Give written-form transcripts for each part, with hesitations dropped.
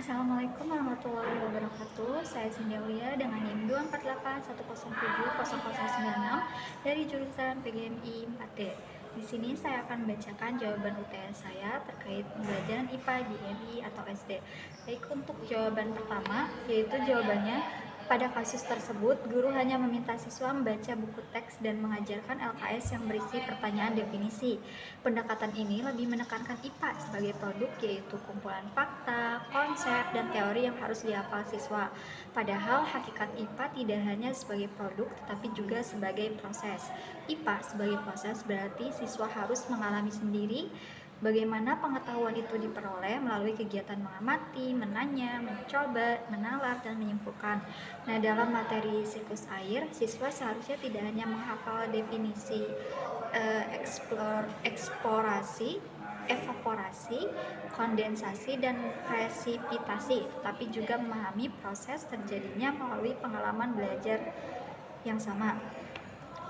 Assalamualaikum warahmatullahi wabarakatuh. Saya Cindy Aulia dengan NIM 24810700096 dari jurusan PGMI 4D. Di sini saya akan membacakan jawaban UTS saya terkait pembelajaran IPA di MI atau SD. Baik, untuk jawaban pertama, yaitu jawabannya pada kasus tersebut, guru hanya meminta siswa membaca buku teks dan mengajarkan LKS yang berisi pertanyaan definisi. Pendekatan ini lebih menekankan IPA sebagai produk, yaitu kumpulan fakta, konsep, dan teori yang harus dihafal siswa. Padahal hakikat IPA tidak hanya sebagai produk, tetapi juga sebagai proses. IPA sebagai proses berarti siswa harus mengalami sendiri bagaimana pengetahuan itu diperoleh melalui kegiatan mengamati, menanya, mencoba, menalar, dan menyimpulkan. Nah, dalam materi siklus air, siswa seharusnya tidak hanya menghafal definisi eksplorasi, evaporasi, kondensasi, dan presipitasi, tetapi juga memahami proses terjadinya melalui pengalaman belajar yang sama.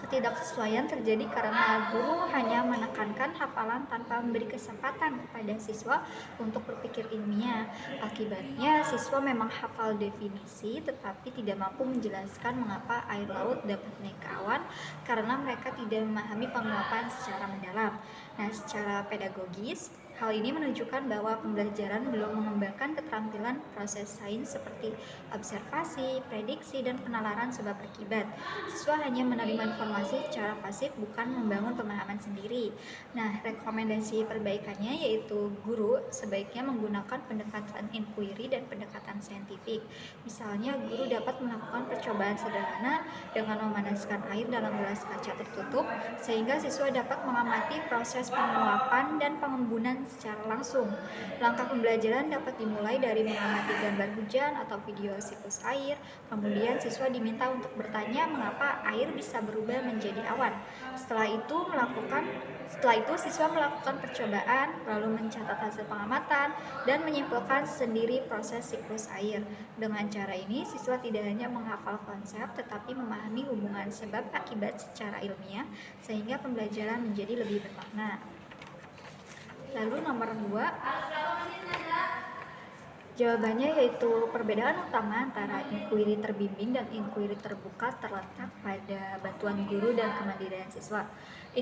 Ketidaksesuaian terjadi karena guru hanya menekankan hafalan tanpa memberi kesempatan kepada siswa untuk berpikir ilmiah. Akibatnya, siswa memang hafal definisi tetapi tidak mampu menjelaskan mengapa air laut dapat naik ke awan karena mereka tidak memahami penguapan secara mendalam. Nah, secara pedagogis, hal ini menunjukkan bahwa pembelajaran belum mengembangkan keterampilan proses sains seperti observasi, prediksi, dan penalaran sebab akibat. Siswa hanya menerima informasi secara pasif, bukan membangun pemahaman sendiri. Nah, rekomendasi perbaikannya yaitu guru sebaiknya menggunakan pendekatan inquiry dan pendekatan saintifik. Misalnya, guru dapat melakukan percobaan sederhana dengan memanaskan air dalam gelas kaca tertutup, sehingga siswa dapat mengamati proses penguapan dan pengembunan secara langsung. Langkah pembelajaran dapat dimulai dari mengamati gambar hujan atau video siklus air. Kemudian siswa diminta untuk bertanya mengapa air bisa berubah menjadi awan. Setelah itu siswa melakukan percobaan, lalu mencatat hasil pengamatan dan menyimpulkan sendiri proses siklus air. Dengan cara ini, siswa tidak hanya menghafal konsep tetapi memahami hubungan sebab akibat secara ilmiah sehingga pembelajaran menjadi lebih bermakna. Lalu nomor 2, jawabannya yaitu perbedaan utama antara inquiry terbimbing dan inquiry terbuka terletak pada bantuan guru dan kemandirian siswa. Pada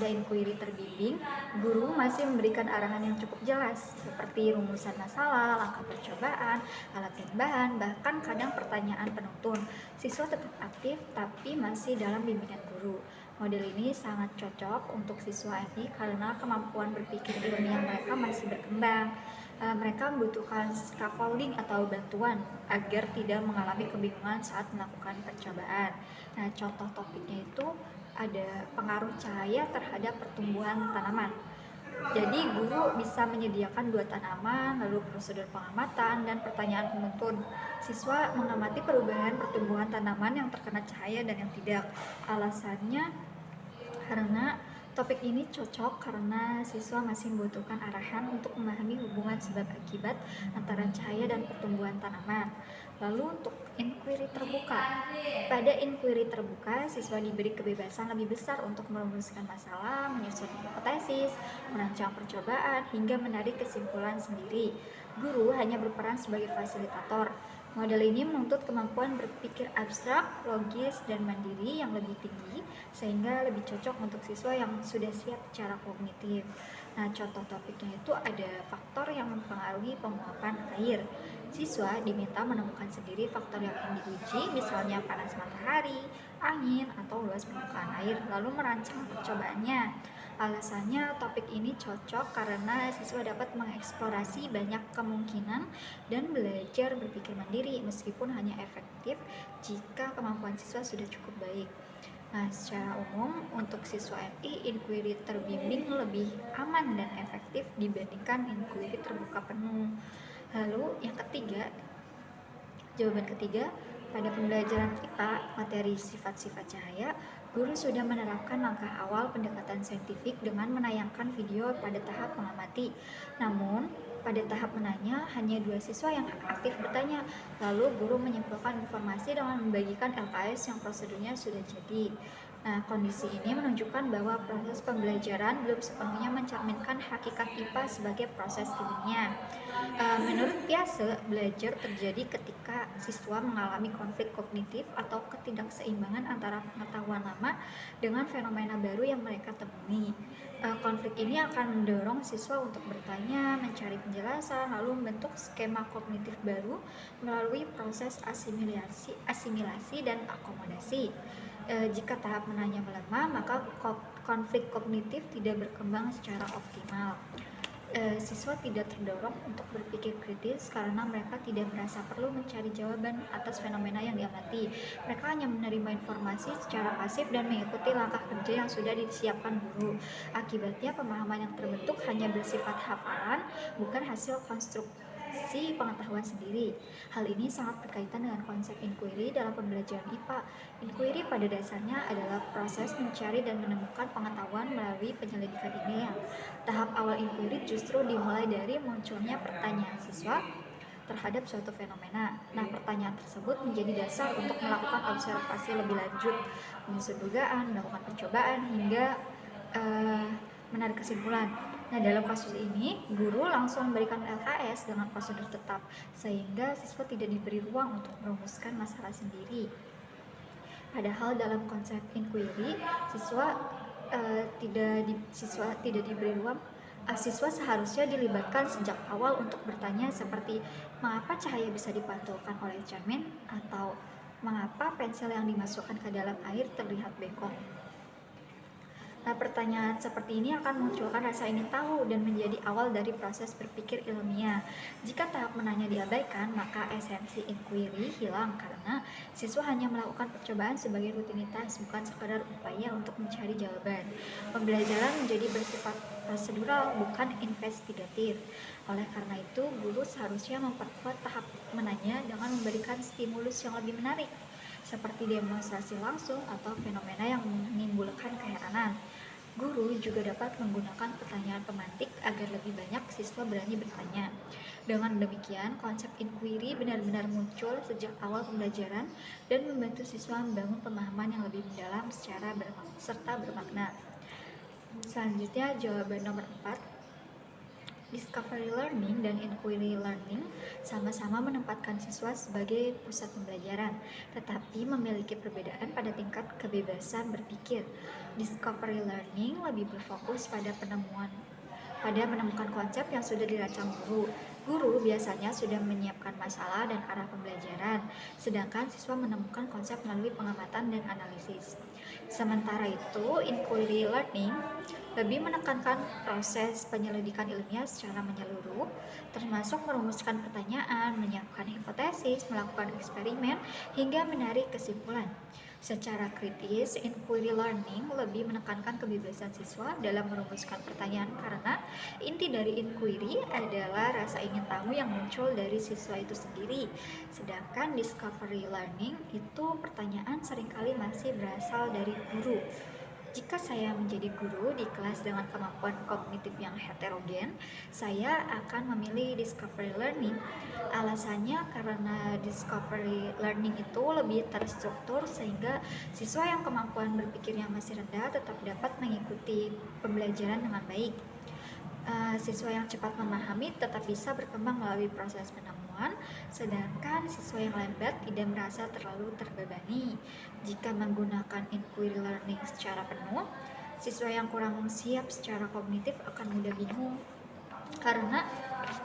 inquiry terbimbing, guru masih memberikan arahan yang cukup jelas seperti rumusan masalah, langkah percobaan, alat dan bahan, bahkan kadang pertanyaan penuntun. Siswa tetap aktif tapi masih dalam bimbingan guru. Model ini sangat cocok untuk siswa MI karena kemampuan berpikir ilmiah mereka masih berkembang. Mereka membutuhkan scaffolding atau bantuan agar tidak mengalami kebingungan saat melakukan percobaan. Nah, contoh topiknya itu ada pengaruh cahaya terhadap pertumbuhan tanaman. Jadi guru bisa menyediakan 2 tanaman, lalu prosedur pengamatan dan pertanyaan penuntun. Siswa mengamati perubahan pertumbuhan tanaman yang terkena cahaya dan yang tidak. Alasannya karena topik ini cocok karena siswa masih membutuhkan arahan untuk memahami hubungan sebab akibat antara cahaya dan pertumbuhan tanaman. Lalu untuk inquiry terbuka. Pada inquiry terbuka, siswa diberi kebebasan lebih besar untuk merumuskan masalah, menyusun hipotesis, merancang percobaan, hingga menarik kesimpulan sendiri. Guru hanya berperan sebagai fasilitator. Model ini menuntut kemampuan berpikir abstrak, logis, dan mandiri yang lebih tinggi sehingga lebih cocok untuk siswa yang sudah siap secara kognitif. Nah, contoh topiknya itu ada faktor yang mempengaruhi penguapan air. Siswa diminta menemukan sendiri faktor yang ingin diuji, misalnya panas matahari, angin, atau luas permukaan air, lalu merancang percobaannya. Alasannya topik ini cocok karena siswa dapat mengeksplorasi banyak kemungkinan dan belajar berpikir mandiri meskipun hanya efektif jika kemampuan siswa sudah cukup baik. Nah, secara umum untuk siswa MI, inquiry terbimbing lebih aman dan efektif dibandingkan inquiry terbuka penuh. Lalu yang ketiga, jawaban ketiga, pada pembelajaran IPA materi sifat-sifat cahaya, guru sudah menerapkan langkah awal pendekatan saintifik dengan menayangkan video pada tahap mengamati. Namun, pada tahap menanya, hanya 2 siswa yang aktif bertanya. Lalu, guru menyimpulkan informasi dengan membagikan LKS yang prosedurnya sudah jadi. Nah, kondisi ini menunjukkan bahwa proses pembelajaran belum sepenuhnya mencerminkan hakikat IPA sebagai proses ilmiah. Menurut Piaget, belajar terjadi ketika siswa mengalami konflik kognitif atau ketidakseimbangan antara pengetahuan lama dengan fenomena baru yang mereka temui. Konflik ini akan mendorong siswa untuk bertanya, mencari penjelasan, lalu membentuk skema kognitif baru melalui proses asimilasi dan akomodasi. Jika tahap menanya melemah, maka konflik kognitif tidak berkembang secara optimal. Siswa tidak terdorong untuk berpikir kritis karena mereka tidak merasa perlu mencari jawaban atas fenomena yang diamati. Mereka hanya menerima informasi secara pasif dan mengikuti langkah kerja yang sudah disiapkan guru. Akibatnya, pemahaman yang terbentuk hanya bersifat hafalan, bukan hasil konstruksi pengetahuan sendiri. Hal ini sangat berkaitan dengan konsep inquiry dalam pembelajaran IPA. Inquiry pada dasarnya adalah proses mencari dan menemukan pengetahuan melalui penyelidikan ilmiah. Tahap awal inquiry justru dimulai dari munculnya pertanyaan siswa terhadap suatu fenomena. Nah, pertanyaan tersebut menjadi dasar untuk melakukan observasi lebih lanjut, menyusun dugaan, melakukan percobaan, hingga menarik kesimpulan. Nah, dalam kasus ini, guru langsung memberikan LKS dengan prosedur tetap, sehingga siswa tidak diberi ruang untuk merumuskan masalah sendiri. Padahal dalam konsep inquiry, siswa tidak diberi ruang. Siswa seharusnya dilibatkan sejak awal untuk bertanya seperti mengapa cahaya bisa dipantulkan oleh cermin, atau mengapa pensil yang dimasukkan ke dalam air terlihat bengkok. Nah, pertanyaan seperti ini akan memunculkan rasa ingin tahu dan menjadi awal dari proses berpikir ilmiah. Jika tahap menanya diabaikan, maka esensi inquiry hilang karena siswa hanya melakukan percobaan sebagai rutinitas, bukan sekadar upaya untuk mencari jawaban. Pembelajaran menjadi bersifat prosedural, bukan investigatif. Oleh karena itu, guru seharusnya memperkuat tahap menanya dengan memberikan stimulus yang lebih menarik, seperti demonstrasi langsung atau fenomena yang menimbulkan keheranan. Guru juga dapat menggunakan pertanyaan pemantik agar lebih banyak siswa berani bertanya. Dengan demikian, konsep inquiry benar-benar muncul sejak awal pembelajaran dan membantu siswa membangun pemahaman yang lebih mendalam serta bermakna. Selanjutnya, jawaban nomor 4. Discovery learning dan inquiry learning sama-sama menempatkan siswa sebagai pusat pembelajaran, tetapi memiliki perbedaan pada tingkat kebebasan berpikir. Discovery learning lebih berfokus pada menemukan konsep yang sudah dirancang guru. Guru biasanya sudah menyiapkan masalah dan arah pembelajaran, sedangkan siswa menemukan konsep melalui pengamatan dan analisis. Sementara itu, inquiry learning lebih menekankan proses penyelidikan ilmiah secara menyeluruh, termasuk merumuskan pertanyaan, menyiapkan hipotesis, melakukan eksperimen, hingga menarik kesimpulan. Secara kritis, inquiry learning lebih menekankan kebebasan siswa dalam merumuskan pertanyaan karena inti dari inquiry adalah rasa ingin tahu yang muncul dari siswa itu sendiri. Sedangkan discovery learning itu pertanyaan seringkali masih berasal dari guru. Jika saya menjadi guru di kelas dengan kemampuan kognitif yang heterogen, saya akan memilih discovery learning. Alasannya karena discovery learning itu lebih terstruktur sehingga siswa yang kemampuan berpikirnya masih rendah tetap dapat mengikuti pembelajaran dengan baik. Siswa yang cepat memahami tetap bisa berkembang melalui proses penemuan, sedangkan siswa yang lambat tidak merasa terlalu terbebani. Jika menggunakan inquiry learning secara penuh, siswa yang kurang siap secara kognitif akan mudah bingung karena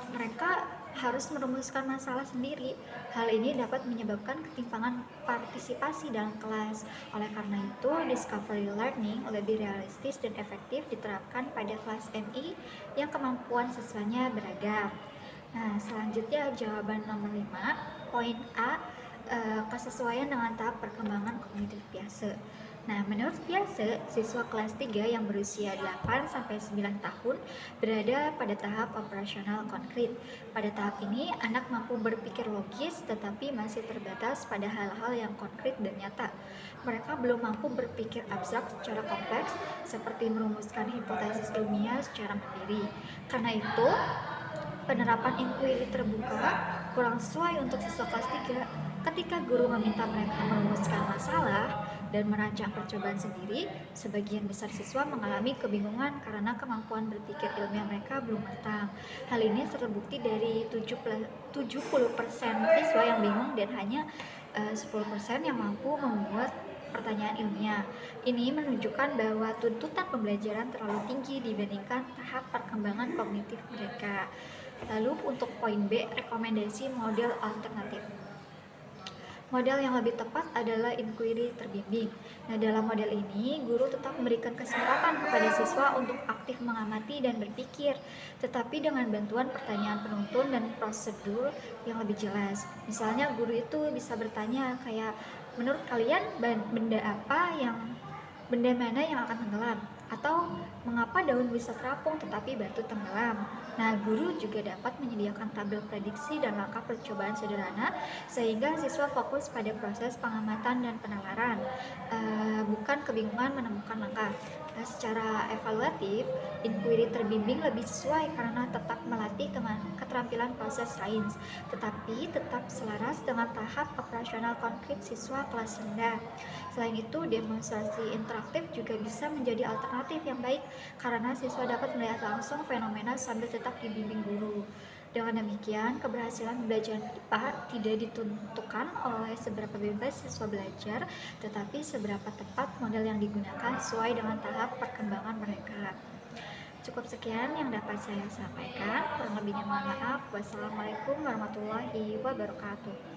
mereka harus merumuskan masalah sendiri. Hal ini dapat menyebabkan ketimpangan partisipasi dalam kelas. Oleh karena itu, discovery learning lebih realistis dan efektif diterapkan pada kelas MI yang kemampuan siswanya beragam. Nah, selanjutnya jawaban nomor 5, poin A, kesesuaian dengan tahap perkembangan kognitif Piaget. Nah, menurut Piaget, siswa kelas 3 yang berusia 8-9 tahun berada pada tahap operasional konkret. Pada tahap ini, anak mampu berpikir logis tetapi masih terbatas pada hal-hal yang konkret dan nyata. Mereka belum mampu berpikir abstrak secara kompleks seperti merumuskan hipotesis ilmiah secara mandiri. Karena itu, penerapan inquiry terbuka kurang sesuai untuk siswa kelas 3. Ketika guru meminta mereka merumuskan masalah dan merancang percobaan sendiri, sebagian besar siswa mengalami kebingungan karena kemampuan berpikir ilmiah mereka belum matang. Hal ini terbukti dari 70% siswa yang bingung dan hanya 10% yang mampu membuat pertanyaan ilmiah. Ini menunjukkan bahwa tuntutan pembelajaran terlalu tinggi dibandingkan tahap perkembangan kognitif mereka. Lalu untuk poin B, rekomendasi model alternatif. Model yang lebih tepat adalah inquiry terbimbing. Nah, dalam model ini, guru tetap memberikan kesempatan kepada siswa untuk aktif mengamati dan berpikir, tetapi dengan bantuan pertanyaan penuntun dan prosedur yang lebih jelas. Misalnya, guru itu bisa bertanya kayak, menurut kalian benda mana yang akan tenggelam? Atau mengapa daun bisa terapung tetapi batu tenggelam? Nah, guru juga dapat menyediakan tabel prediksi dan langkah percobaan sederhana sehingga siswa fokus pada proses pengamatan dan penalaran, bukan kebingungan menemukan langkah. Nah, secara evaluatif, inquiry terbimbing lebih sesuai karena tetap melatih keterampilan proses sains, tetapi tetap selaras dengan tahap operasional konkret siswa kelas rendah. Selain itu, demonstrasi interaktif juga bisa menjadi alternatif yang baik karena siswa dapat melihat langsung fenomena sambil tetap dibimbing guru. Dengan demikian, keberhasilan pembelajaran IPA tidak ditentukan oleh seberapa bebas siswa belajar, tetapi seberapa tepat model yang digunakan sesuai dengan tahap perkembangan mereka. Cukup sekian yang dapat saya sampaikan. Kurang lebihnya mohon maaf. Wassalamualaikum warahmatullahi wabarakatuh.